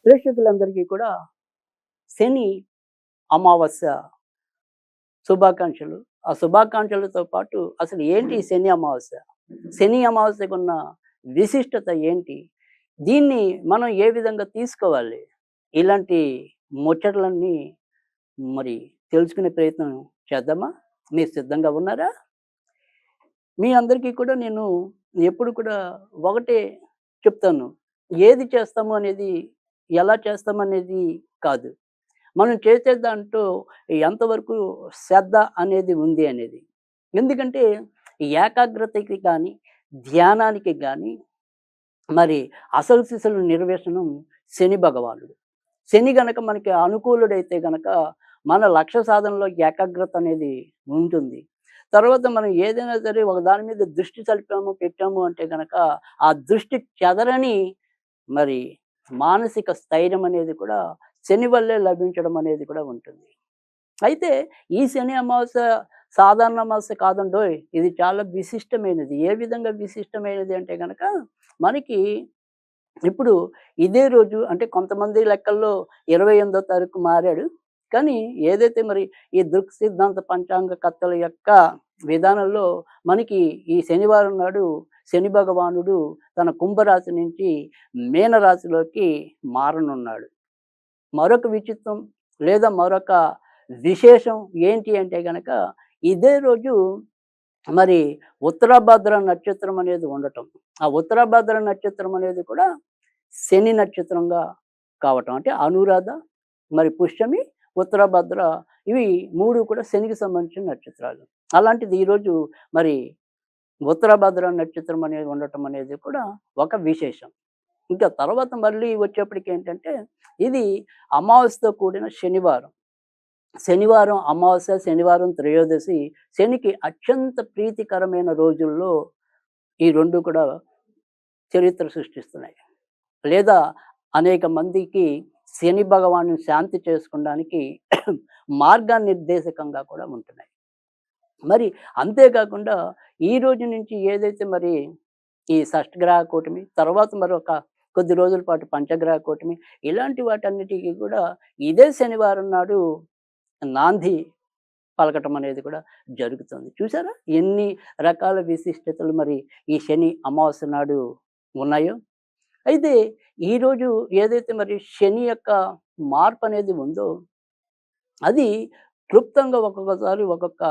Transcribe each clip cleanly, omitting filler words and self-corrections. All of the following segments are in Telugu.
ప్రేక్షకులందరికీ కూడా శని అమావాస్య శుభాకాంక్షలు. ఆ శుభాకాంక్షలతో పాటు అసలు ఏంటి ఈ శని అమావాస్య? శని అమావాస్యకున్న విశిష్టత ఏంటి? దీన్ని మనం ఏ విధంగా తీసుకోవాలి? ఇలాంటి ముచ్చటలన్నీ మరి తెలుసుకునే ప్రయత్నం చేద్దామా? మీరు సిద్ధంగా ఉన్నారా? మీ అందరికీ కూడా నేను ఎప్పుడు కూడా ఒకటే చెప్తాను. ఏది చేస్తాము అనేది, ఎలా చేస్తామనేది కాదు. మనం చేసే దాంట్లో ఎంతవరకు శ్రద్ధ అనేది ఉంది అనేది. ఎందుకంటే ఈ ఏకాగ్రతకి గానీ, ధ్యానానికి గానీ మరి అసలు సిసలు నిర్వచనం శని భగవానుడు. శని గనక మనకి అనుకూలుడైతే గనక మన లక్ష్య సాధనలో ఏకాగ్రత అనేది ఉంటుంది. తర్వాత మనం ఏదైనా సరే ఒక దాని మీద దృష్టి సలిపాము, పెట్టాము అంటే గనక ఆ దృష్టి చెదరని మరి మానసిక స్థైర్యం అనేది కూడా శని వల్లే లభించడం అనేది కూడా ఉంటుంది. అయితే ఈ శని అమావాస్య సాధారణ అమావాస్య కాదండోయ్! ఇది చాలా విశిష్టమైనది. ఏ విధంగా విశిష్టమైనది అంటే గనక మనకి ఇప్పుడు ఇదే రోజు అంటే కొంతమంది లెక్కల్లో 28వ తారీఖు మారాడు. కానీ ఏదైతే మరి ఈ దృక్ సిద్ధాంత పంచాంగ కర్తల యొక్క విధానంలో మనకి ఈ శనివారం నాడు శని భగవానుడు తన కుంభరాశి నుంచి మీనరాశిలోకి మారనున్నాడు. మరొక విచిత్రం లేదా మరొక విశేషం ఏంటి అంటే గనక ఇదే రోజు మరి ఉత్తరాభాద్ర నక్షత్రం అనేది ఉండటం. ఆ ఉత్తరాభాద్ర నక్షత్రం అనేది కూడా శని నక్షత్రంగా కావటం. అంటే అనురాధ, మరి పుష్యమి, ఉత్తరాభద్ర ఇవి 3 కూడా శనికి సంబంధించిన నక్షత్రాలు. అలాంటిది ఈరోజు మరి ఉత్తరాభద్ర నక్షత్రం అనేది ఉండటం అనేది కూడా ఒక విశేషం. ఇంకా తర్వాత మళ్ళీ వచ్చేప్పటికి ఏంటంటే ఇది అమావాస్యతో కూడిన శనివారం. శనివారం అమావాస్య, శనివారం త్రయోదశి శనికి అత్యంత ప్రీతికరమైన రోజుల్లో ఈ 2 కూడా చరిత్ర సృష్టిస్తున్నాయి. లేదా అనేక మందికి శని భగవాను శాంతి చేసుకోవడానికి మార్గనిర్దేశకంగా కూడా ఉంటున్నాయి. మరి అంతేకాకుండా ఈ రోజు నుంచి ఏదైతే మరి ఈ షష్టగ్రహ కూటమి, తర్వాత మరొక కొద్ది రోజుల పాటు పంచగ్రహ కూటమి ఇలాంటి వాటన్నిటికి కూడా ఇదే శనివారం నాడు నాంది పలకటం అనేది కూడా జరుగుతుంది. చూసారా? ఎన్ని రకాల విశిష్టతలు మరి ఈ శని అమావాస్య నాడు ఉన్నాయో. అయితే ఈరోజు ఏదైతే మరి శని యొక్క మార్పనేది ఉందో, అది క్లుప్తంగా ఒక్కొక్కసారి ఒక్కొక్క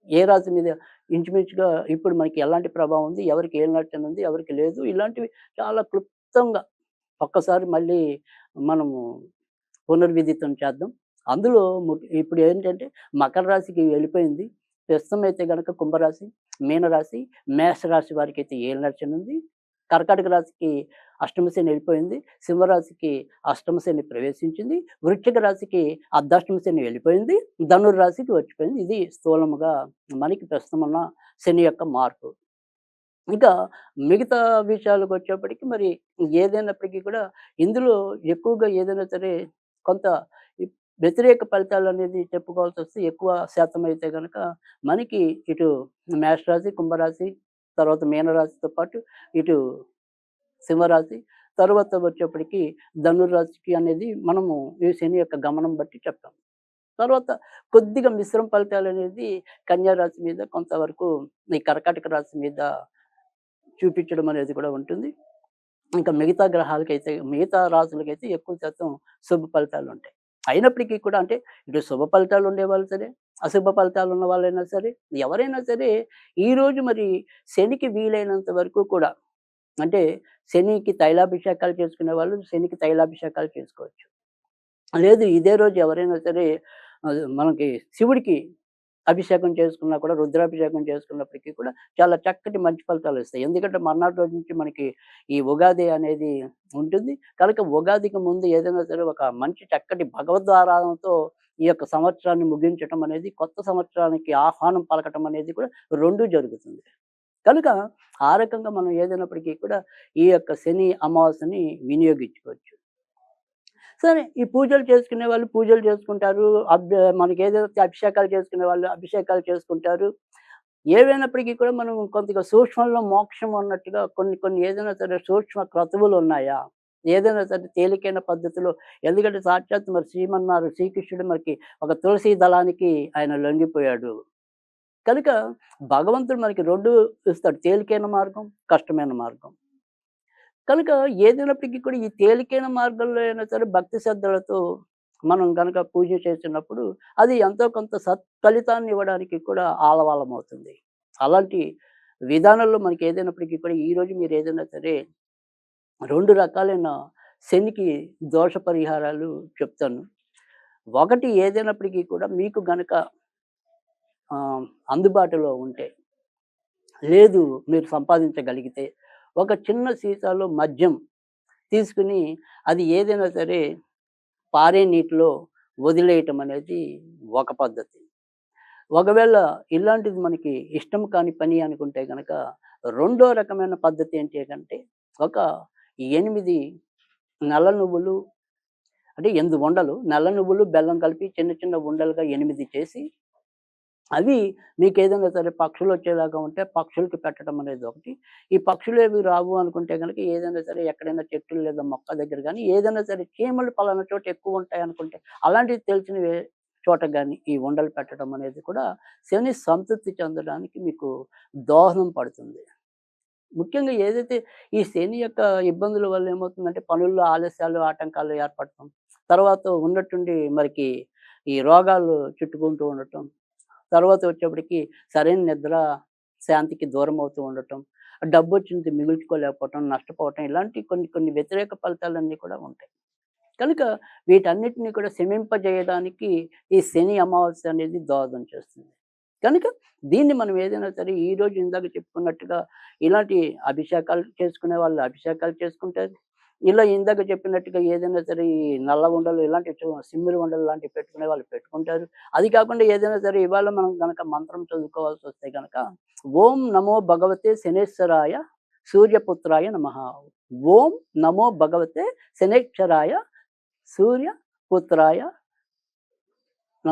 ఏ రాశి మీద ఇంచుమించుగా ఇప్పుడు మనకి ఎలాంటి ప్రభావం ఉంది, ఎవరికి ఏ నక్షత్రం ఉంది, ఎవరికి లేదు, ఇలాంటివి చాలా క్లుప్తంగా ఒక్కసారి మళ్ళీ మనము పునర్విదితం చేద్దాం. అందులో ఇప్పుడు ఏంటంటే మకర రాశికి వెళ్ళిపోయింది. ప్రస్తుతం అయితే గనక కుంభరాశి, మీనరాశి, మేషరాశి వారికైతే ఏలినాటి ఉంది. కర్కాటక రాశికి అష్టమ శని వెళ్ళిపోయింది. సింహరాశికి అష్టమ శని ప్రవేశించింది. వృశ్చిక రాశికి అర్ధాష్టమ శని వెళ్ళిపోయింది. ధనుర్రాశికి వచ్చిపోయింది. ఇది స్థూలముగా మనకి ప్రస్తుతం ఉన్న శని యొక్క మార్పు. ఇంకా మిగతా విషయాలకు వచ్చేప్పటికి మరి ఏదైనప్పటికీ కూడా ఇందులో ఎక్కువగా ఏదైనా సరే కొంత ఈ వ్యతిరేక ఫలితాలనేది చెప్పుకోవాల్సొస్తే ఎక్కువ శాతం అయితే గనక మనకి ఇటు మేషరాశి, కుంభరాశి, తర్వాత మీనరాశితో పాటు ఇటు సింహరాశి, తరువాత వచ్చేప్పటికి ధనుర్రాశికి అనేది మనము ఈ శని యొక్క గమనం బట్టి చెప్తాం. తర్వాత కొద్దిగా మిశ్రమ ఫలితాలనేది కన్యా రాశి మీద, కొంతవరకు ఈ కర్కాటక రాశి మీద చూపించడం అనేది కూడా ఉంటుంది. ఇంకా మిగతా గ్రహాలకైతే, మిగతా రాశులకైతే ఎక్కువ శాతం శుభ ఫలితాలుంటాయి. అయినప్పటికీ కూడా అంటే ఇటు శుభ ఫలితాలు ఉండేవాళ్ళు సరే, అశుభ ఫలితాలు ఉన్న వాళ్ళైనా సరే, ఎవరైనా సరే ఈరోజు మరి శనికి వీలైనంత వరకు కూడా అంటే శనికి తైలాభిషేకాలు చేసుకునే వాళ్ళు శనికి తైలాభిషేకాలు చేసుకోవచ్చు. లేదు ఇదే రోజు ఎవరైనా సరే మనకి శివుడికి అభిషేకం చేసుకున్నా కూడా, రుద్రాభిషేకం చేసుకున్నప్పటికీ కూడా చాలా చక్కటి మంచి ఫలితాలొస్తాయి. ఎందుకంటే మర్నాటి రోజు నుంచి మనకి ఈ ఉగాది అనేది ఉంటుంది. కనుక ఉగాదికి ముందు ఏదైనా సరే ఒక మంచి చక్కటి భగవద్వారాధనతో ఈ యొక్క సంవత్సరాన్ని ముగించటం అనేది, కొత్త సంవత్సరానికి ఆహ్వానం పలకటం అనేది కూడా 2 జరుగుతుంది. కనుక ఆ రకంగా మనం ఏదైనప్పటికీ కూడా ఈ యొక్క శని అమావాస్యని వినియోగించుకోవచ్చు. సరే ఈ పూజలు చేసుకునే వాళ్ళు పూజలు చేసుకుంటారు. మనకేదైతే అభిషేకాలు చేసుకునే వాళ్ళు అభిషేకాలు చేసుకుంటారు. ఏవైనప్పటికీ కూడా మనం కొద్దిగా సూక్ష్మంలో మోక్షం అన్నట్టుగా కొన్ని కొన్ని ఏదైనా సరే సూక్ష్మ క్రతువులున్నాయా? ఏదైనా సరే తేలికైన పద్ధతిలో ఎందుకంటే సాక్షాత్తు మరి శ్రీకృష్ణుడు మనకి ఒక తులసి దళానికి ఆయన లొంగిపోయాడు. కనుక భగవంతుడు మనకి 2 ఇస్తాడు. తేలికైన మార్గం, కష్టమైన మార్గం. కనుక ఏదైనప్పటికీ కూడా ఈ తేలికైన మార్గంలో అయినా సరే భక్తి శ్రద్ధలతో మనం గనక పూజ చేసినప్పుడు అది ఎంతో కొంత సత్ఫలితాన్ని ఇవ్వడానికి కూడా ఆలవాలమవుతుంది. అలాంటి విధానంలో మనకి ఏదైనప్పటికీ కూడా ఈరోజు మీరు ఏదైనా సరే 2 రకాలైన శనికి దోష పరిహారాలు చెప్తాను. ఒకటి ఏదైనప్పటికీ కూడా మీకు గనక అందుబాటులో ఉంటే, లేదు మీరు సంపాదించగలిగితే, ఒక చిన్న సీసాలో మద్యం తీసుకొని అది ఏదైనా సరే పారే నీటిలో వదిలేయటం అనేది ఒక పద్ధతి. ఒకవేళ ఇలాంటిది మనకి ఇష్టం కాని పని అనుకుంటే గనక, రెండో రకమైన పద్ధతి ఏంటి అంటే, ఒక 8 నల్ల నువ్వులు అంటే 8 ఉండలు, నల్ల నువ్వులు, బెల్లం కలిపి చిన్న చిన్న ఉండలుగా 8 చేసి అవి మీకేదైనా సరే పక్షులొచ్చేలాగా ఉంటే పక్షులకి పెట్టడం అనేది ఒకటి. ఈ పక్షులేవి రావు అనుకుంటే గనక ఏదైనా సరే ఎక్కడైనా చెట్టు లేదా మొక్క దగ్గర గాని ఏదైనా సరే చీమలు పలానా చోట ఎక్కువుంటాయనుకుంటే అలాంటివి తెలిసినవే చోట గాని ఈ ఉండలు పెట్టడం అనేది కూడా శని సంతృప్తి చెందడానికి మీకు దోహదం పడుతుంది. ముఖ్యంగా ఏదైతే ఈ శని యొక్క ఇబ్బందుల వల్ల ఏమవుతుందంటే పనుల్లో ఆలస్యాలు, ఆటంకాలు ఏర్పడటం. తర్వాత ఉన్నట్టుండి మరికి ఈ రోగాలు చుట్టుకుంటూ ఉండటం. తర్వాత వచ్చేప్పటికి సరైన నిద్ర, శాంతికి దూరమవుతూ ఉండటం. డబ్బొచ్చింది మిగుల్చుకోలేకపోవటం, నష్టపోవటం ఇలాంటి కొన్ని కొన్ని వ్యతిరేక ఫలితాలన్నీ కూడా ఉంటాయి. కనుక వీటన్నిటిని కూడా శమింపజేయడానికి ఈ శని అమావాస్య అనేది దోహదం చేస్తుంది. కనుక దీన్ని మనం ఏదైనా సరే ఈరోజు ఇందాక చెప్పుకున్నట్టుగా ఇలాంటి అభిషేకాలు చేసుకునే వాళ్ళు అభిషేకాలు చేసుకుంటారు. ఇలా ఇందాక చెప్పినట్టుగా ఏదైనా సరే ఈ నల్ల ఉండలు ఇలాంటి సిమ్మిరి ఉండలు లాంటివి పెట్టుకునే వాళ్ళు పెట్టుకుంటారు. అది కాకుండా ఏదైనా సరే ఇవాళ మనం గనక మంత్రం చదువుకోవాల్సొస్తే గనక ఓం నమో భగవతే శనేశ్వరాయ సూర్యపుత్రాయ నమః. ఓం నమో భగవతే శనైశ్చరాయ సూర్యపుత్రాయ